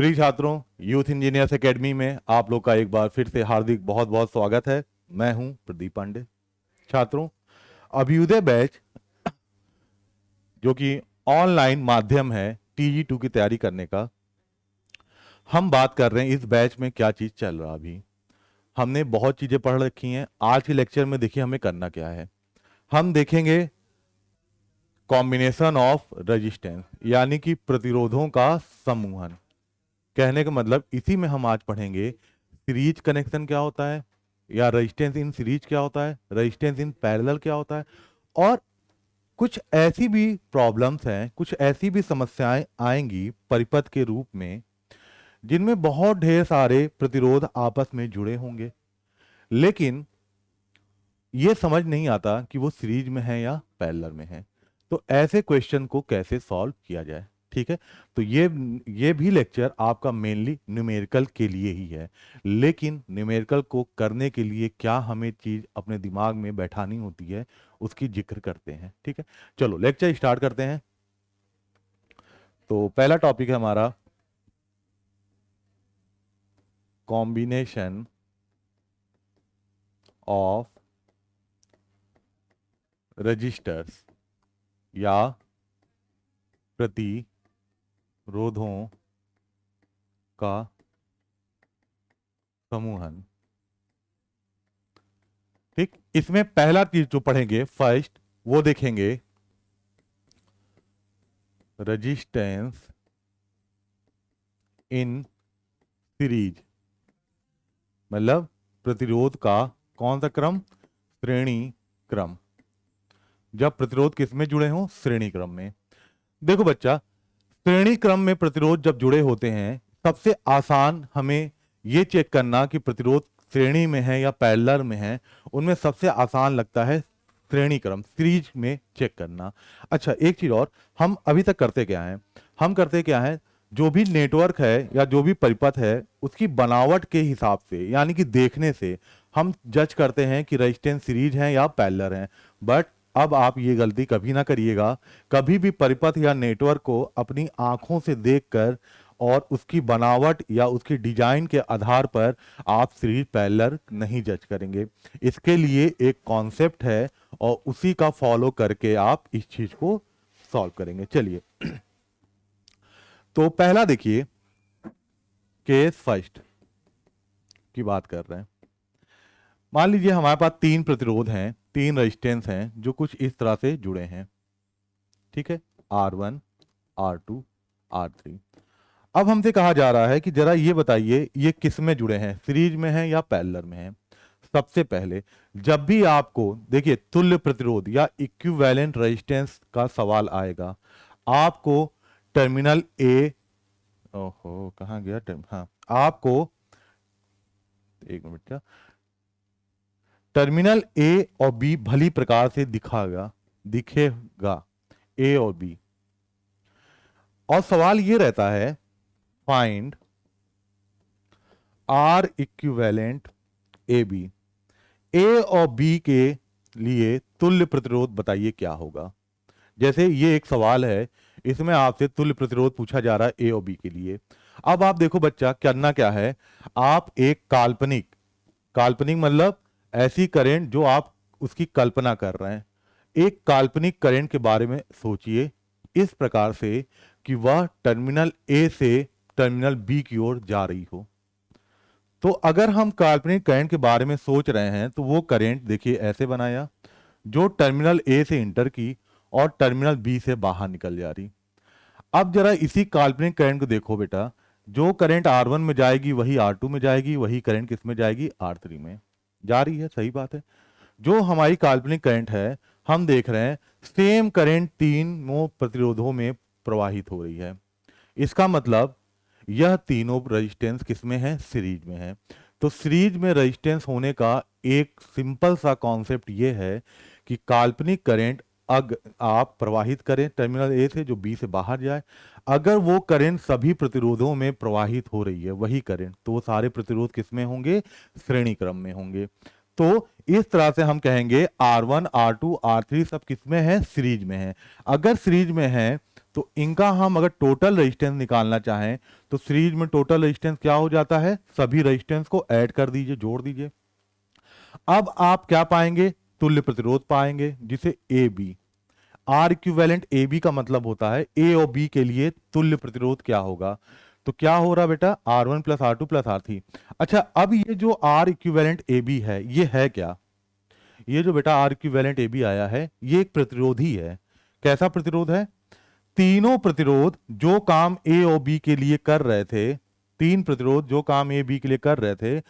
प्रिय छात्रों, youth engineers academy में आप लोग का एक बार फिर से हार्दिक बहुत बहुत स्वागत है। मैं हूं प्रदीप पांडे। छात्रों, अभ्युदय बैच जो कि ऑनलाइन माध्यम है TG2 की तैयारी करने का, हम बात कर रहे हैं इस बैच में क्या चीज चल रहा। अभी हमने बहुत चीजें पढ़ रखी हैं। आज के लेक्चर में देखिए हमें करना क्या है। हम देखेंगे कॉम्बिनेशन ऑफ रेजिस्टेंस, यानी कि प्रतिरोधों का समूहन। कहने का मतलब इसी में हम आज पढ़ेंगे सीरीज कनेक्शन क्या होता है, या रेजिस्टेंस इन सीरीज क्या होता है, रेजिस्टेंस इन पैरेलल क्या होता है, और कुछ ऐसी भी प्रॉब्लम्स हैं, कुछ ऐसी भी समस्याएं आएंगी परिपथ के रूप में जिनमें बहुत ढेर सारे प्रतिरोध आपस में जुड़े होंगे, लेकिन ये समझ नहीं आता कि वो सीरीज में है या पैरेलल में है। तो ऐसे क्वेश्चन को कैसे सॉल्व किया जाए, ठीक है। तो ये भी लेक्चर आपका मेनली न्यूमेरिकल के लिए ही है, लेकिन न्यूमेरिकल को करने के लिए क्या हमें चीज अपने दिमाग में बैठानी होती है उसकी जिक्र करते हैं, ठीक है। चलो लेक्चर स्टार्ट करते हैं। तो पहला टॉपिक है हमारा कॉम्बिनेशन ऑफ रजिस्टर्स या प्रतिरोधों का समूहन। ठीक, इसमें पहला चीज जो पढ़ेंगे फर्स्ट, वो देखेंगे रेजिस्टेंस इन सीरीज, मतलब प्रतिरोध का कौन सा क्रम, श्रेणी क्रम। जब प्रतिरोध किस में जुड़े हों, श्रेणी क्रम में। देखो बच्चा, श्रेणी क्रम में प्रतिरोध जब जुड़े होते हैं, सबसे आसान हमें यह चेक करना कि प्रतिरोध श्रेणी में है या पैरेलल में है, उनमें सबसे आसान लगता है श्रेणी क्रम, सीरीज में चेक करना। अच्छा, एक चीज और, हम अभी तक करते क्या हैं, हम करते क्या हैं, जो भी नेटवर्क है या जो भी परिपथ है उसकी बनावट के हिसाब से, यानी कि देखने से हम जज करते हैं कि रेजिस्टेंस सीरीज है या पैरेलल है। बट अब आप ये गलती कभी ना करिएगा, कभी भी परिपथ या नेटवर्क को अपनी आंखों से देखकर और उसकी बनावट या उसकी डिजाइन के आधार पर आप सीरीज पैरेलल नहीं जज करेंगे। इसके लिए एक कॉन्सेप्ट है और उसी का फॉलो करके आप इस चीज को सॉल्व करेंगे। चलिए, तो पहला देखिए, केस फर्स्ट की बात कर रहे हैं। मान लीजिए हमारे पास तीन प्रतिरोध हैं, तीन रेजिस्टेंस हैं जो कुछ इस तरह से जुड़े हैं, ठीक है, R1, R2, R3। अब हमसे कहा जा रहा है कि जरा ये बताइए ये किस में जुड़े हैं, सीरीज में है या पैरेलल में है। सबसे पहले जब भी आपको देखिए तुल्य प्रतिरोध या इक्विवेलेंट रेजिस्टेंस का सवाल आएगा, आपको टर्मिनल ए, ओहो कहाँ गया टर्म, हाँ, आपको एक मिनट, टर्मिनल ए और बी भली प्रकार से दिखेगा ए और बी, और सवाल ये रहता है find are equivalent A B. A और बी के लिए तुल्य प्रतिरोध बताइए क्या होगा। जैसे ये एक सवाल है, इसमें आपसे तुल्य प्रतिरोध पूछा जा रहा है ए और बी के लिए। अब आप देखो बच्चा, करना क्या है, आप एक काल्पनिक, काल्पनिक मतलब ऐसी करंट जो आप उसकी कल्पना कर रहे हैं, एक काल्पनिक करंट के बारे में सोचिए इस प्रकार से कि वह टर्मिनल ए से टर्मिनल बी की ओर जा रही हो। तो अगर हम काल्पनिक करंट के बारे में सोच रहे हैं तो वो करंट देखिए ऐसे बनाया, जो टर्मिनल ए से इंटर की और टर्मिनल बी से बाहर निकल जा रही। अब जरा इसी काल्पनिक करंट को देखो बेटा, जो करंट R1 में जाएगी वही R2 में जाएगी, वही करंट किस में जाएगी, R3 में जा रही है। सही बात है, जो हमारी काल्पनिक करंट है हम देख रहे हैं सेम करंट तीनों प्रतिरोधों में प्रवाहित हो रही है। इसका मतलब यह तीनों रेजिस्टेंस किस में है, सीरीज में है। तो सीरीज में रेजिस्टेंस होने का एक सिंपल सा कॉन्सेप्ट यह है कि काल्पनिक करंट आप प्रवाहित करें टर्मिनल ए से जो बी से बाहर जाए, अगर वो करंट सभी प्रतिरोधों में प्रवाहित हो रही है वही करंट, तो वो सारे प्रतिरोध किस में होंगे, श्रेणी क्रम में होंगे। तो इस तरह से हम कहेंगे R1, R2, R3 सब किस में है, सीरीज में है। अगर सीरीज में है तो इनका हम अगर टोटल रेजिस्टेंस निकालना चाहें तो सीरीज में टोटल रेजिस्टेंस क्या हो जाता है, सभी रेजिस्टेंस को ऐड कर दीजिए, जोड़ दीजिए। अब आप क्या पाएंगे, तुल्य प्रतिरोध पाएंगे, जिसे A B, R equivalent A B का मतलब होता है ए और बी के लिए तुल्य प्रतिरोध क्या होगा। तो क्या हो रहा बेटा, R one plus R two plus R three. अच्छा, अब ये जो आर इक्विवेलेंट ए बी है, ये है क्या, ये जो बेटा आर इक्विवेलेंट ए बी आया है, ये एक प्रतिरोध ही है। कैसा प्रतिरोध है, तीनों प्रतिरोध जो काम ए और बी के लिए कर रहे थे, तीन प्रतिरोध जो काम ए बी के लिए कर रहे थे,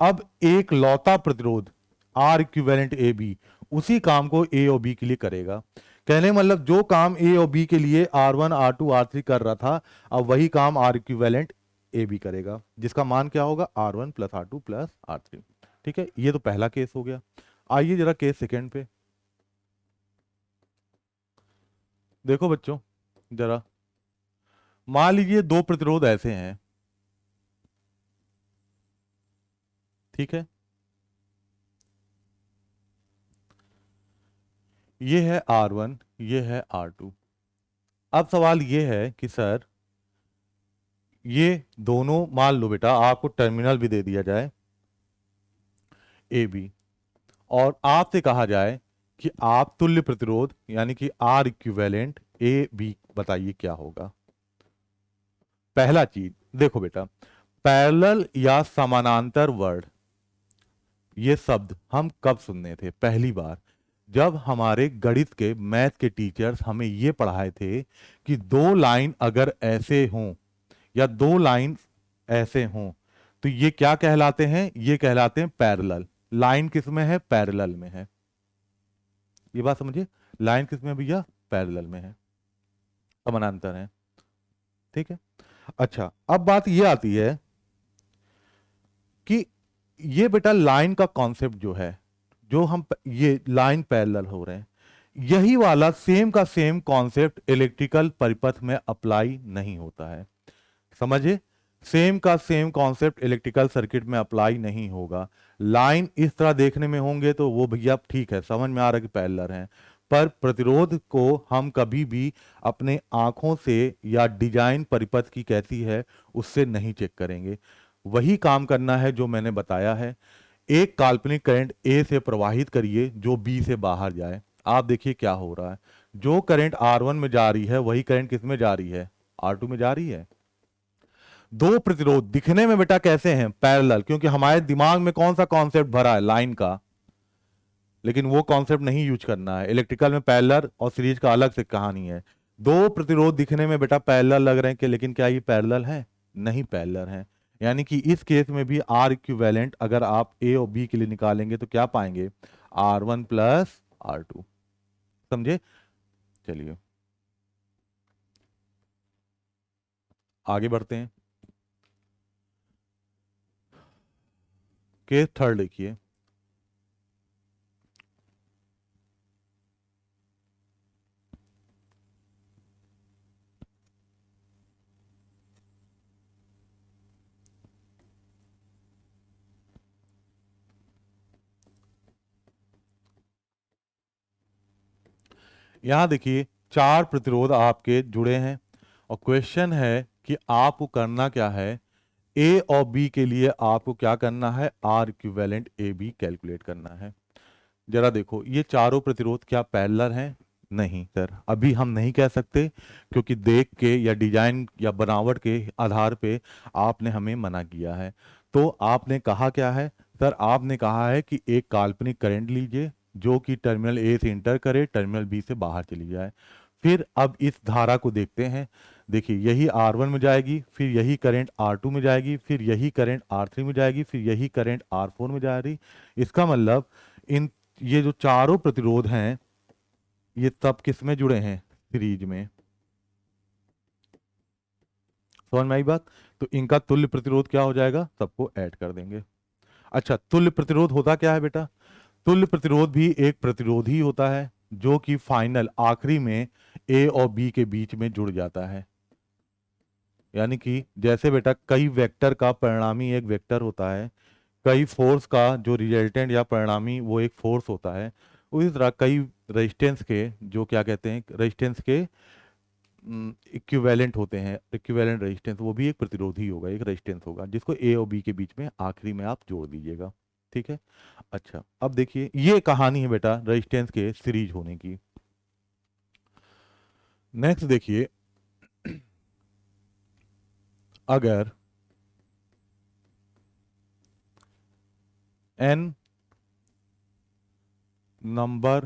अब एक लौता प्रतिरोध आर इक्विवेलेंट ए बी उसी काम को ए और बी के लिए करेगा। कहने मतलब जो काम ए और बी के लिए R one R two R three कर रहा था, अब वही काम आर इक्विवेलेंट ए बी करेगा, जिसका मान क्या होगा, R one plus R two plus R three. ठीक है, ये तो पहला केस हो गया। आइए जरा केस सेकेंड पे देखो बच्चों, जरा मान लीजिए दो प्रतिरोध ऐसे हैं, ठीक है, ये है आर वन, ये है आर टू। अब सवाल ये है कि सर ये दोनों, मान लो बेटा आपको टर्मिनल भी दे दिया जाए ए बी, और आपसे कहा जाए कि आप तुल्य प्रतिरोध यानी कि आर इक्विवेलेंट ए बी बताइए क्या होगा। पहला चीज देखो बेटा, पैरेलल या समानांतर वर्ड, ये शब्द हम कब सुनने थे, पहली बार जब हमारे गणित के मैथ के टीचर्स हमें ये पढ़ाए थे कि दो लाइन अगर ऐसे हों या दो लाइन ऐसे हों तो ये क्या कहलाते हैं, ये कहलाते हैं पैरेलल। लाइन किस में है, पैरेलल में है। ये बात समझिए, लाइन किस में है भैया, पैरेलल में है, समानांतर है। ठीक है, अच्छा अब बात ये आती है कि ये बेटा लाइन का कॉन्सेप्ट जो है, जो हम ये लाइन पैरेलल हो रहे हैं, यही वाला सेम का सेम कॉन्सेप्ट इलेक्ट्रिकल परिपथ में अप्लाई नहीं होता है। समझे, सेम का सेम कॉन्सेप्ट इलेक्ट्रिकल सर्किट में अप्लाई नहीं होगा। लाइन इस तरह देखने में होंगे तो वो भैया ठीक है, समझ में आ रहा है कि पैरेलल हैं, पर प्रतिरोध को हम कभी भी अपने आंखों से या डिजाइन परिपथ की कैसी है उससे नहीं चेक करेंगे। वही काम करना है जो मैंने बताया है। एक काल्पनिक करंट ए से प्रवाहित करिए जो बी से बाहर जाए, आप देखिए क्या हो रहा है। जो करंट R1 में जा रही है वही करंट किस में जा रही है, R2 में जा रही है। दो प्रतिरोध दिखने में बेटा कैसे हैं, पैरेलल, क्योंकि हमारे दिमाग में कौन सा कॉन्सेप्ट भरा है, लाइन का, लेकिन वो कॉन्सेप्ट नहीं यूज करना है। इलेक्ट्रिकल में पैरेलल और सीरीज का अलग से कहानी है। दो प्रतिरोध दिखने में बेटा पैरेलल लग रहे हैं कि, लेकिन क्या ये पैरेलल है, नहीं पैरेलल है। यानी कि इस केस में भी आर इक्विवेलेंट अगर आप ए और बी के लिए निकालेंगे तो क्या पाएंगे, R one plus R two. समझे, चलिए आगे बढ़ते हैं। केस थर्ड लिखिए। यहां देखिए चार प्रतिरोध आपके जुड़े हैं और क्वेश्चन है कि आपको करना क्या है, ए और बी के लिए आपको क्या करना है, R equivalent A B calculate करना है। जरा देखो ये चारों प्रतिरोध क्या पैरेलल हैं, नहीं सर अभी हम नहीं कह सकते, क्योंकि देख के या डिजाइन या बनावट के आधार पे आपने हमें मना किया है। तो आपने कहा क्या है सर, आपने कहा है कि एक काल्पनिक करंट लीजिए जो कि टर्मिनल ए से इंटर करे, टर्मिनल बी से बाहर चली जाए। फिर अब इस धारा को देखते हैं, देखिए यही R1 में जाएगी, फिर यही करंट R2 में जाएगी, फिर यही करंट R3 में जाएगी, फिर यही करंट R4 में जा रही। इसका मतलब इन ये जो चारों प्रतिरोध हैं ये तब किस में जुड़े हैं, सीरीज में। समझ में आई बात, तो इनका तुल्य प्रतिरोध क्या हो जाएगा, सबको ऐड कर देंगे। अच्छा तुल्य प्रतिरोध होता क्या है बेटा, तुल्य प्रतिरोध भी एक प्रतिरोध ही होता है जो कि फाइनल आखिरी में ए और बी के बीच में जुड़ जाता है। यानी कि जैसे बेटा कई वेक्टर का परिणामी एक वेक्टर होता है, कई फोर्स का जो रिजल्टेंट या परिणामी वो एक फोर्स होता है, उसी तरह कई रेजिस्टेंस के जो क्या कहते हैं, रेजिस्टेंस के इक्विवेलेंट होते हैं, इक्विवेलेंट रेजिस्टेंस, वो भी एक प्रतिरोध ही होगा, एक रेजिस्टेंस होगा, जिसको ए और बी के बीच में आखिरी में आप जोड़ दीजिएगा। ठीक है। अच्छा, अब देखिए ये कहानी है बेटा रेजिस्टेंस के सीरीज होने की। नेक्स्ट देखिए, अगर n number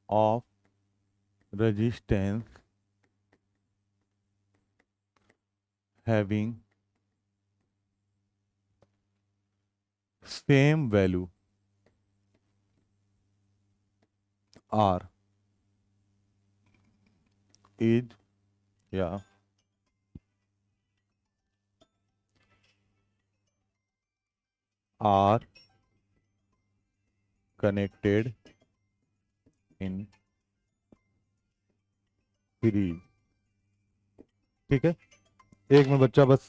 of resistance having same value r is, yeah, are connected in series। ठीक है, एक में बच्चा बस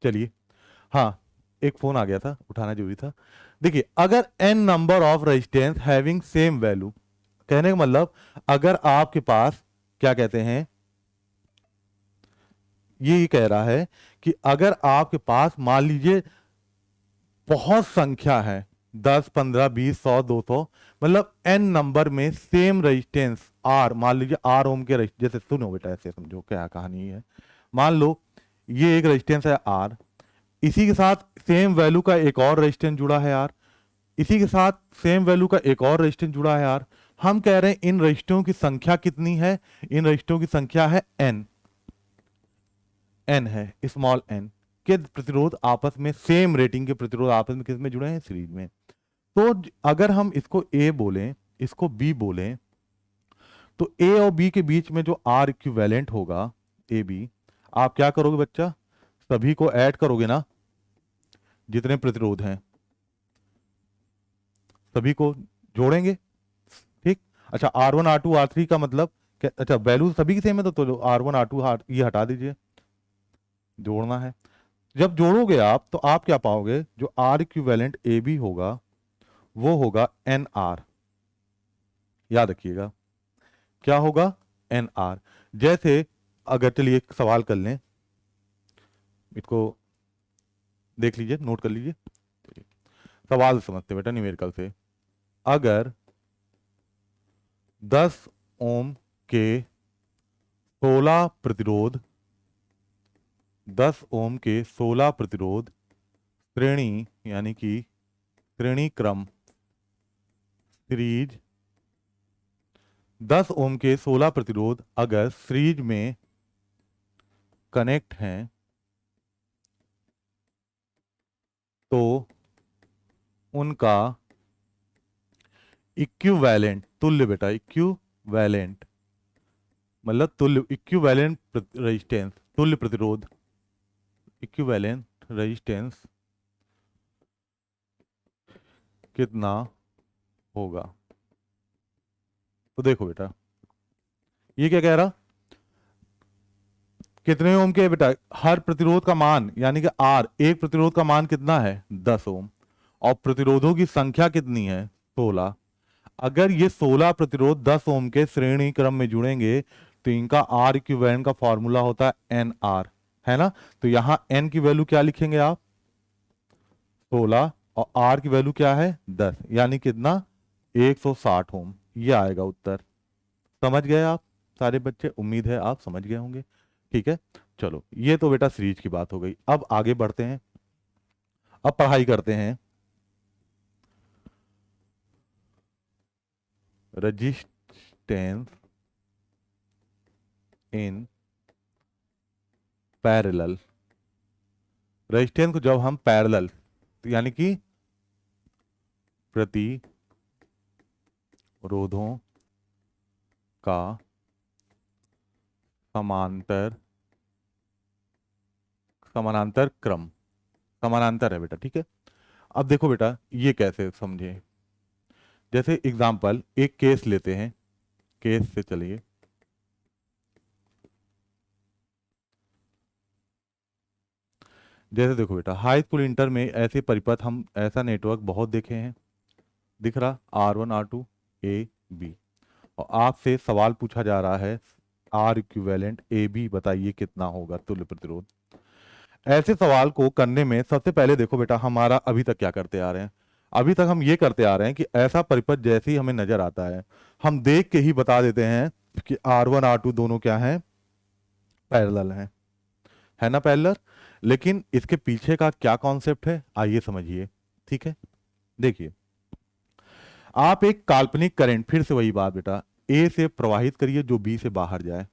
चलिए, हाँ, एक फोन आ गया था, उठाना जरूरी था। देखिए, अगर n number of resistance having same value, कहने का मतलब अगर आपके पास, क्या कहते हैं, ये कह रहा है कि अगर आपके पास मान लीजिए बहुत संख्या है, 10 15 20 100 200, मतलब n नंबर में सेम रेजिस्टेंस r, मान लीजिए r ओम के जैसे, सुनो बेटा ऐसे समझो क्या कहानी है। मान लो ये एक रेजिस्टेंस है r, इसी के साथ सेम वैल्यू का एक और रेजिस्टेंस जुड़ा है r, इसी के साथ सेम वैल्यू का एक और रेजिस्टेंस जुड़ा है r। हम कह रहे हैं इन रजिस्टरों की संख्या कितनी है, इन रजिस्टरों की संख्या है n, n है स्मॉल n के प्रतिरोध आपस में, सेम रेटिंग के प्रतिरोध आपस में किस में जुड़े हैं, सीरीज में। तो अगर हम इसको A बोलें, इसको B बोलें, तो A और B के बीच में जो R इक्विवेलेंट होगा, ए बी, आप क्या करोगे बच्चा, सभी को ऐड करोगे ना, जितने प्रतिरोध हैं सभी को जोड़ेंगे। ठीक। अच्छा, R1 R2 R3 का मतलब अच्छा वैल्यू सभी की सेम है, तो R1 R2 ये हटा दीजिए, जोड़ना है। जब जोड़ोगे आप तो आप क्या पाओगे, जो R इक्विवेलेंट ए बी होगा वो होगा एन आर, याद रखिएगा क्या होगा, एन आर। जैसे अगर चलिए एक सवाल कर लें, इसको देख लीजिए, नोट कर लीजिए, सवाल समझते बेटा न्यूमेरिकल से। अगर 10 ओम के 16 प्रतिरोध, 10 ओम के 16 प्रतिरोध श्रेणी, यानी कि श्रेणी क्रम सीरीज, 10 ओम के 16 प्रतिरोध अगर सीरीज में कनेक्ट हैं तो उनका इक्विवेलेंट, तुल्य बेटा, इक्विवेलेंट मतलब तुल्य, इक्विवेलेंट रेजिस्टेंस, तुल्य प्रतिरोध, इक्विवेलेंट रेजिस्टेंस कितना होगा। तो देखो बेटा ये क्या कह रहा, कितने ओम के बेटा, हर प्रतिरोध का मान यानी कि आर, एक प्रतिरोध का मान कितना है 10 ओम, और प्रतिरोधों की संख्या कितनी है 16। अगर ये 16 प्रतिरोध 10 ओम के श्रेणी क्रम में जुड़ेंगे तो इनका आर इक्विवेलेंट का फॉर्मूला होता है एन आर, है ना। तो यहां एन की वैल्यू क्या लिखेंगे आप, 16, और आर की वैल्यू क्या है 10, यानी कितना 160 ओम, ये आएगा उत्तर। समझ गए आप सारे बच्चे, उम्मीद है आप समझ गए होंगे। ठीक है, चलो ये तो बेटा सीरीज की बात हो गई, अब आगे बढ़ते हैं, अब पढ़ाई करते हैं रेजिस्टेंस इन पैरेलल। रेजिस्टेंस को जब हम पैरेलल, तो यानी कि प्रतिरोधों का समांतर समानांतर क्रम, समानांतर है बेटा, ठीक है। अब देखो बेटा ये कैसे समझे, जैसे एग्जांपल एक केस लेते हैं, केस से चलिए। जैसे देखो बेटा हाई स्कूल इंटर में ऐसे परिपथ हम ऐसा नेटवर्क बहुत देखे हैं, दिख रहा R1 R2 A B, और आपसे सवाल पूछा जा रहा है R इक्विवेलेंट ए बी बताइए कितना होगा तुल्य प्रतिरोध। ऐसे सवाल को करने में सबसे पहले देखो बेटा हमारा अभी तक क्या करते आ रहे हैं, अभी तक हम ये करते आ रहे हैं कि ऐसा परिपथ जैसे ही हमें नजर आता है हम देख के ही बता देते हैं कि R1 R2 दोनों क्या हैं, पैरेलल हैं, है ना पैरेलल। लेकिन इसके पीछे का क्या कॉन्सेप्ट है आइए समझिए, ठीक है। देखिए आप एक काल्पनिक करंट, फिर से वही बात बेटा, ए से प्रवाहित करिए जो बी से बाहर जाए।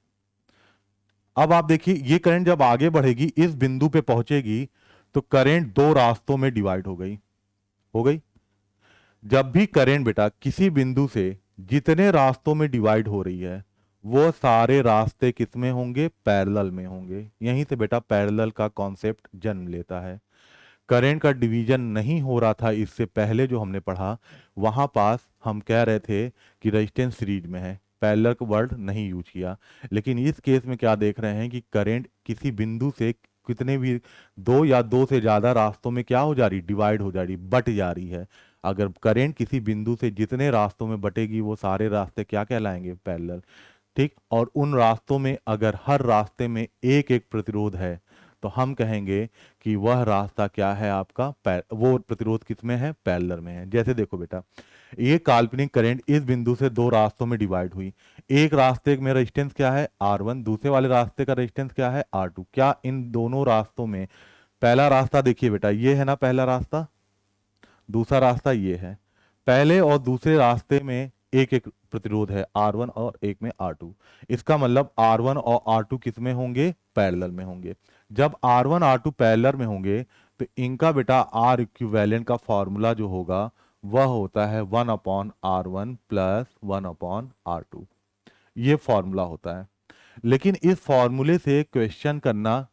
अब आप देखिए ये करंट जब आगे बढ़ेगी इस बिंदु पे पहुंचेगी तो करंट दो रास्तों में डिवाइड हो गई, हो गई। जब भी करंट बेटा किसी बिंदु से जितने रास्तों में डिवाइड हो रही है वो सारे रास्ते किसमें होंगे, पैरेलल में होंगे। यहीं से बेटा पैरेलल का कॉन्सेप्ट जन्म लेता है। करंट का डिवीजन नहीं हो रहा था इससे पहले जो हमने पढ़ा, वहां पास हम कह रहे थे कि रेजिस्टेंस सीरीज में है, पैरेलल का वर्ड नहीं यूज किया। लेकिन इस केस में क्या देख रहे हैं कि करंट किसी बिंदु से कितने भी दो या दो से ज्यादा रास्तों में क्या हो जा रही, डिवाइड हो जा रही, बट जा रही है। अगर करंट किसी बिंदु से जितने रास्तों में बटेगी वो सारे रास्ते क्या कहलाएंगे, पैरेलल, ठीक। और उन रास्तों में अगर हर रास्ते में एक एक प्रतिरोध है तो हम कहेंगे कि वह रास्ता क्या है आपका, वो प्रतिरोध किसमें है, पैरेलल में है। जैसे देखो बेटा ये काल्पनिक करंट इस बिंदु से दो रास्तों में डिवाइड हुई, एक रास्ते में रेजिस्टेंस क्या है R1, दूसरे वाले रास्ते का रेजिस्टेंस क्या है R2। क्या इन दोनों रास्तों में, पहला रास्ता देखिए बेटा ये है ना पहला रास्ता, दूसरा रास्ता ये है, पहले और दूसरे रास्ते में एक एक प्रतिरोध है R1 और एक में R2। इसका मतलब R1 और R2 किस में होंगे, पैरेलल में होंगे। जब R1 R2 पैरेलल में होंगे तो इनका बेटा R इक्विवेलेंट का फॉर्मूला जो होगा वह होता है 1/R1 प्लस 1/R2, ये फॉर्मूला होता है। लेकिन इस फॉर्मूले से क्वेश्चन करना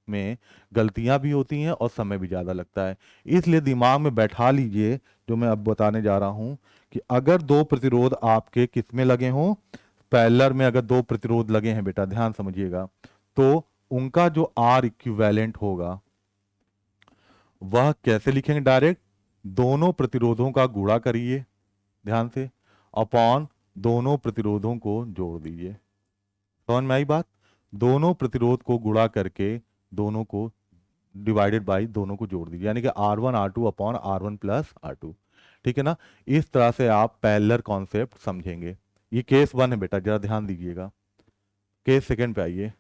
में गलतियां भी होती हैं और समय भी ज़्यादा लगता है, इसलिए दिमाग में बैठा लीजिए जो मैं अब बताने जा रहा हूं कि अगर दो प्रतिरोध आपके किस में लगे हों, पैरेलल में अगर दो प्रतिरोध लगे हैं बेटा ध्यान समझिएगा, तो उनका जो R इक्विवेलेंट होगा वह कैसे लिखेंगे, डायरेक्ट दोनों प्रतिरोधों का गुणा करिए ध्यान से, अपॉन दोनों प्रतिरोधों को जोड़ दीजिए। समझ में आई बात, दोनों प्रतिरोध को गुणा करके दोनों को डिवाइडेड बाई दोनों को जोड़ दीजिए, यानी कि R1 R2 upon R1 plus R2, ठीक है ना। इस तरह से आप पैरेलल कॉन्सेप्ट समझेंगे। ये केस 1 है बेटा, जरा ध्यान दीजिएगा। केस सेकंड पे आइए।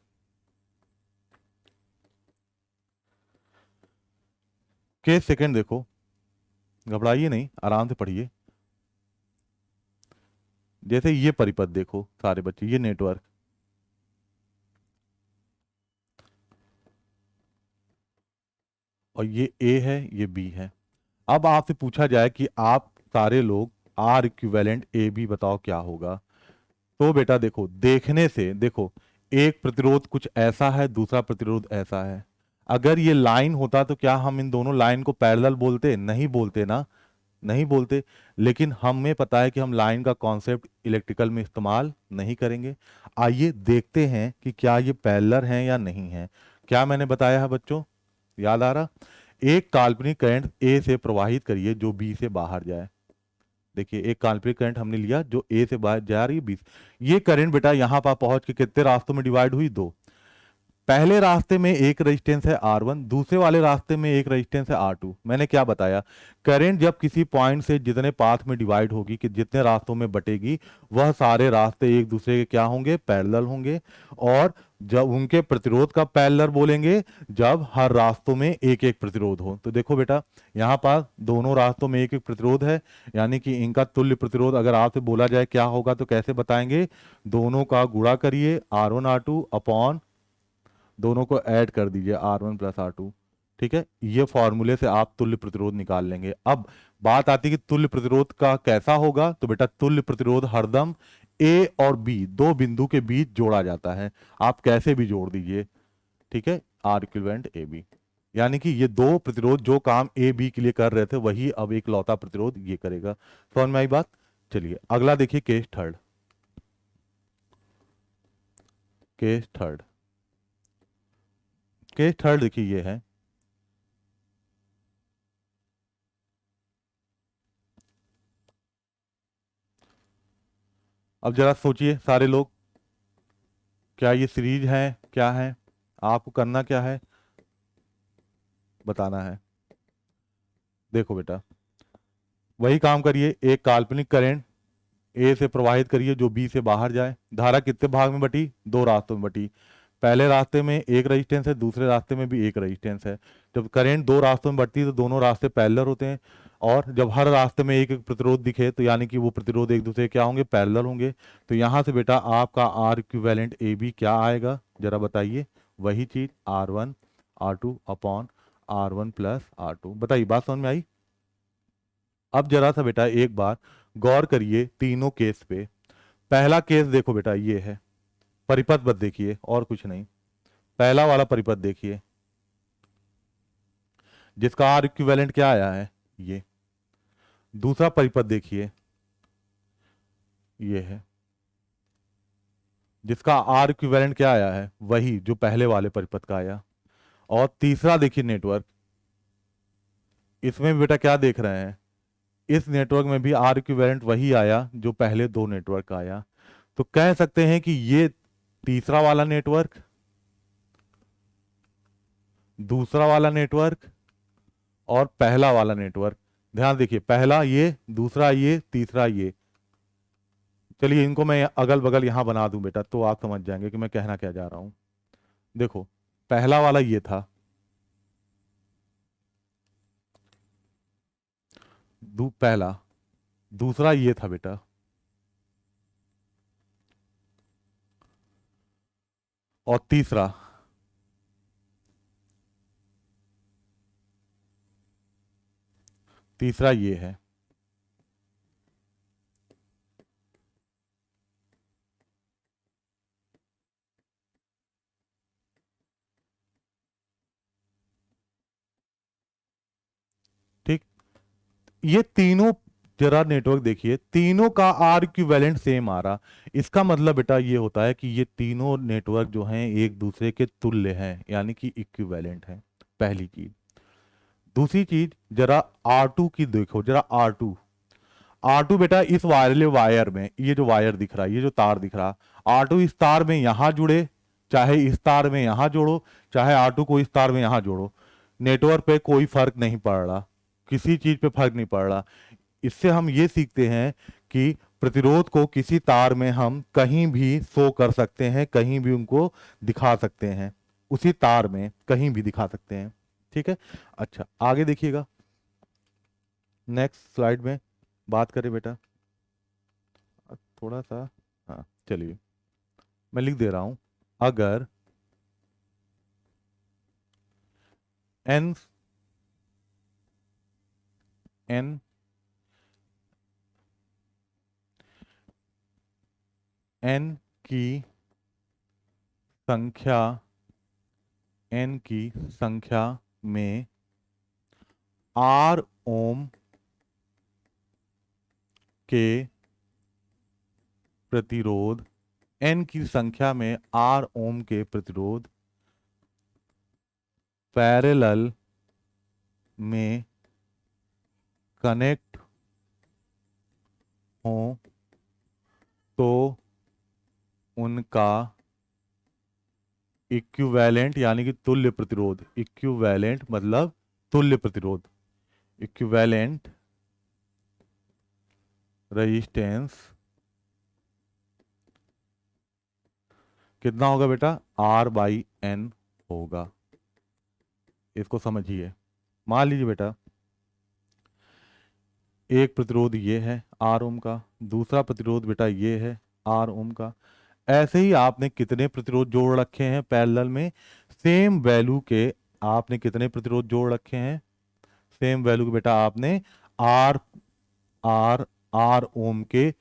केस सेकंड देखो, घबराइए नहीं, आराम से पढ़िए। जैसे ये परिपथ देखो सारे बच्चे, ये नेटवर्क, और ये A है ये B है। अब आपसे पूछा जाए कि आप सारे लोग R इक्विवेलेंट ए बी बताओ क्या होगा, तो बेटा देखो देखने से देखो एक प्रतिरोध कुछ ऐसा है दूसरा प्रतिरोध ऐसा है। अगर ये लाइन होता तो क्या हम इन दोनों लाइन को पैरेलल बोलते, नहीं बोलते ना, नहीं बोलते। लेकिन हमें पता है कि हम लाइन का कॉन्सेप्ट इलेक्ट्रिकल में इस्तेमाल नहीं करेंगे। आइए देखते हैं कि क्या ये पैरेलल हैं या नहीं है। क्या मैंने बताया है बच्चों, याद आ रहा, एक काल्पनिक करंट ए से प्रवाहित करिए जो बी से बाहर जाए। देखिए एक काल्पनिक करंट हमने लिया जो ए से बाहर जा रही है बी, ये करंट बेटा यहां पर पहुंच के कितने रास्तों में डिवाइड हुई, दो। पहले रास्ते में एक रेजिस्टेंस है R1, दूसरे वाले रास्ते में एक रेजिस्टेंस है R2। मैंने क्या बताया, करंट जब किसी पॉइंट से जितने पाथ में डिवाइड होगी कि जितने रास्तों में बटेगी वह सारे रास्ते एक दूसरे के क्या होंगे, पैरेलल होंगे। और जब उनके प्रतिरोध का पैरेलल बोलेंगे जब हर रास्तों में एक एक प्रतिरोध हो। तो देखो बेटा यहाँ पास दोनों रास्तों में एक एक प्रतिरोध है, यानी कि इनका तुल्य प्रतिरोध अगर आपसे बोला जाए क्या होगा तो कैसे बताएंगे, दोनों का गुणा करिए R1 R2 अपॉन दोनों को ऐड कर दीजिए R1 प्लस R2, ठीक है, ये फॉर्मूले से आप तुल्य प्रतिरोध निकाल लेंगे। अब बात आती है कि तुल्य प्रतिरोध का कैसा होगा, तो बेटा तुल्य प्रतिरोध हरदम ए और बी दो बिंदु के बीच जोड़ा जाता है। आप कैसे भी जोड़ दीजिए, ठीक है, आर इक्विवेलेंट ए बी, यानी कि ये दो प्रतिरोध जो काम ए बी के लिए कर रहे थे वही अब एक लौता प्रतिरोध ये करेगा। समझ में आई बात? चलिए अगला देखिए, case third. Case third, case third देखिए ये है। अब जरा सोचिए सारे लोग, क्या ये सीरीज है, क्या है? आपको करना क्या है, बताना है। देखो बेटा, वही काम करिए, एक काल्पनिक करंट ए से प्रवाहित करिए जो बी से बाहर जाए। धारा कितने भाग में बटी? दो रास्तों में बटी। पहले रास्ते में एक रेजिस्टेंस है, दूसरे रास्ते में भी एक रेजिस्टेंस है। जब करंट दो रास्तों में बढ़ती है तो दोनों रास्ते पैरेलल होते हैं, और जब हर रास्ते में एक एक प्रतिरोध दिखे तो यानी कि वो प्रतिरोध एक दूसरे के क्या होंगे, पैरेलल होंगे। तो यहां से बेटा आपका आर इक्विवेलेंट ए बी क्या आएगा, जरा बताइए। वही चीज R1 R2 upon R1 plus R2। बताइए, बात समझ में आई? अब जरा सा बेटा एक बार गौर करिए तीनों केस पे। पहला केस देखो बेटा, ये है, परिपथ बस देखिए और कुछ नहीं। पहला वाला परिपथ देखिए जिसका आर इक्विवेलेंट क्या आया है, ये। दूसरा परिपथ देखिए, ये है, जिसका आर इक्विवेलेंट क्या आया है, वही जो पहले वाले परिपथ का आया। और तीसरा देखिए नेटवर्क, इसमें भी बेटा क्या देख रहे हैं, इस नेटवर्क में भी आर इक्विवेलेंट वही आया जो पहले दो नेटवर्क का आया। तो कह सकते हैं कि ये तीसरा वाला नेटवर्क, दूसरा वाला नेटवर्क और पहला वाला नेटवर्क। ध्यान देखिए, पहला ये, दूसरा ये, तीसरा ये। चलिए इनको मैं अगल बगल यहां बना दूं बेटा, तो आप समझ जाएंगे कि मैं कहना क्या जा रहा हूं। देखो, पहला वाला ये था, पहला, दूसरा ये था बेटा, और तीसरा, तीसरा ये है। ठीक, ये तीनों, जरा नेटवर्क देखिए, तीनों का आर इक्विवेलेंट सेम आ रहा। इसका मतलब बेटा ये होता है कि ये तीनों नेटवर्क जो हैं एक दूसरे के तुल्य हैं, यानी कि इक्विवेलेंट हैं। पहली चीज। दूसरी चीज, जरा R2 की देखो, जरा R2। R2 बेटा इस वायरले वायर में, ये जो वायर दिख रहा है, ये जो तार दिख रहा, R2 इस तार में यहां जुड़े, चाहे इस तार में यहां जोड़ो, चाहे R2 को इस तार में यहां जोड़ो, नेटवर्क पे कोई फर्क नहीं पड़ रहा, किसी चीज पे फर्क नहीं पड़ रहा। इससे हम ये सीखते हैं कि प्रतिरोध को किसी तार में हम कहीं भी शो कर सकते हैं, कहीं भी उनको दिखा सकते हैं, उसी तार में कहीं भी दिखा सकते हैं। ठीक है, अच्छा आगे देखिएगा, नेक्स्ट स्लाइड में बात करें बेटा, थोड़ा सा, हाँ चलिए मैं लिख दे रहा हूं। अगर n n n की संख्या, n की संख्या में r ओम के प्रतिरोध, n की संख्या में r ओम के प्रतिरोध पैरेलल में कनेक्ट हो तो उनका इक्विवेलेंट यानी कि तुल्य प्रतिरोध, इक्विवेलेंट मतलब तुल्य प्रतिरोध, इक्विवेलेंट रेजिस्टेंस कितना होगा बेटा, R/N होगा। इसको समझिए। मान लीजिए बेटा एक प्रतिरोध ये है R ओम का, दूसरा प्रतिरोध बेटा ये है R ओम का। ऐसे ही आपने कितने प्रतिरोध जोड़ रखे हैं पैरेलल में, सेम वैल्यू के आपने कितने प्रतिरोध जोड़ रखे हैं, सेम वैल्यू बेटा आपने आर आर आर ओम के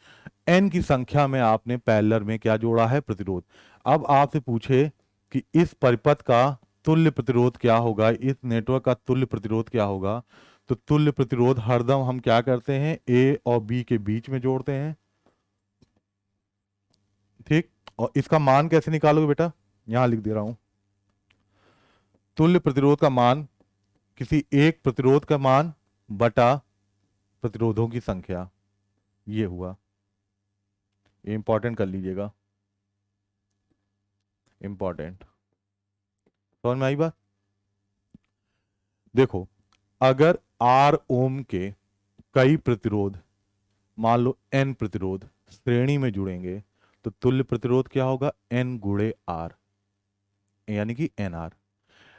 एन की संख्या में आपने पैरेलल में क्या जोड़ा है, प्रतिरोध। अब आपसे पूछे कि इस परिपथ का तुल्य प्रतिरोध क्या होगा, इस नेटवर्क का तुल्य प्रतिरोध क्या होगा, तो तुल्य प्रतिरोध हरदम हम क्या करते हैं, ए और बी के बीच में जोड़ते हैं, ठीक। और इसका मान कैसे निकालोगे बेटा, यहां लिख दे रहा हूं, तुल्य प्रतिरोध का मान किसी एक प्रतिरोध का मान बटा प्रतिरोधों की संख्या, ये हुआ। ये इंपॉर्टेंट कर लीजिएगा, इंपॉर्टेंट। समझ में आई बात। देखो, अगर आर ओम के कई प्रतिरोध, मान लो एन प्रतिरोध श्रेणी में जुड़ेंगे, तो तुल्य प्रतिरोध क्या होगा, एन गुणे आर, यानी कि एन आर।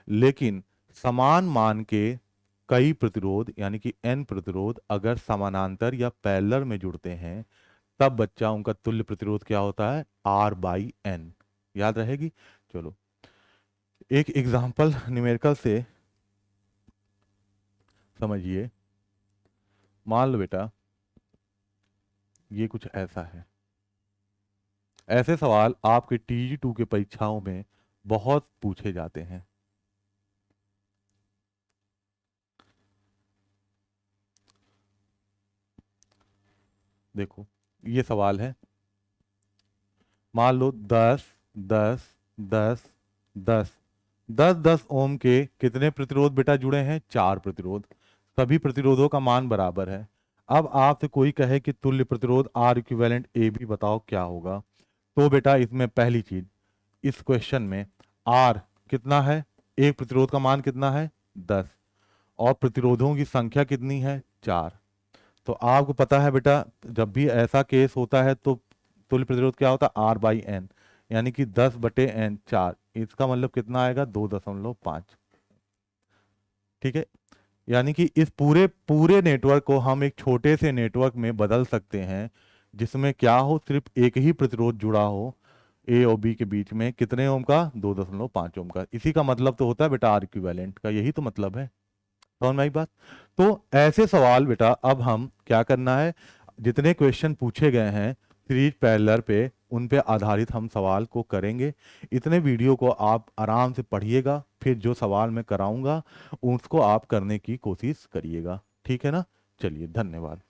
लेकिन समान मान के कई प्रतिरोध यानी कि एन प्रतिरोध अगर समानांतर या पैरेलल में जुड़ते हैं, तब बच्चा उनका तुल्य प्रतिरोध क्या होता है, आर बाई एन। याद रहेगी। चलो एक एग्जांपल न्यूमेरिकल से समझिए। मान लो बेटा ये कुछ ऐसा है, ऐसे सवाल आपके TG2 के परीक्षाओं में बहुत पूछे जाते हैं। देखो ये सवाल है, मान लो 10 10 10 10 10 10 ओम के कितने प्रतिरोध बेटा जुड़े हैं, 4 प्रतिरोध। सभी प्रतिरोधों का मान बराबर है। अब आपसे कोई कहे कि तुल्य प्रतिरोध आर इक्विवेलेंट ए बी बताओ क्या होगा, तो बेटा इसमें पहली चीज, इस क्वेश्चन में आर कितना है, एक प्रतिरोध का मान कितना है 10, और प्रतिरोधों की संख्या कितनी है 4। तो आपको पता है बेटा जब भी ऐसा केस होता है तो तुल्य प्रतिरोध क्या होता है, आर बाई एन, यानी कि 10 बटे एन 4। इसका मतलब कितना आएगा, 2.5। ठीक है, यानी कि इस पूरे पूरे नेटवर्क को हम एक छोटे से नेटवर्क में बदल सकते हैं, जिसमें क्या हो, सिर्फ एक ही प्रतिरोध जुड़ा हो ए और बी के बीच में, कितने ओम का, 2.5 ओम का। इसी का मतलब तो होता है बेटा आर इक्विवेलेंट का, यही तो मतलब है। समझ में आई बात। तो ऐसे सवाल बेटा अब हम क्या करना है, जितने क्वेश्चन पूछे गए हैं सीरीज पैरेलल पे, उन पे आधारित हम सवाल को करेंगे। इतने वीडियो को आप आराम से पढ़िएगा, फिर जो सवाल मैं कराऊंगा उसको आप करने की कोशिश करिएगा, ठीक है ना। चलिए धन्यवाद।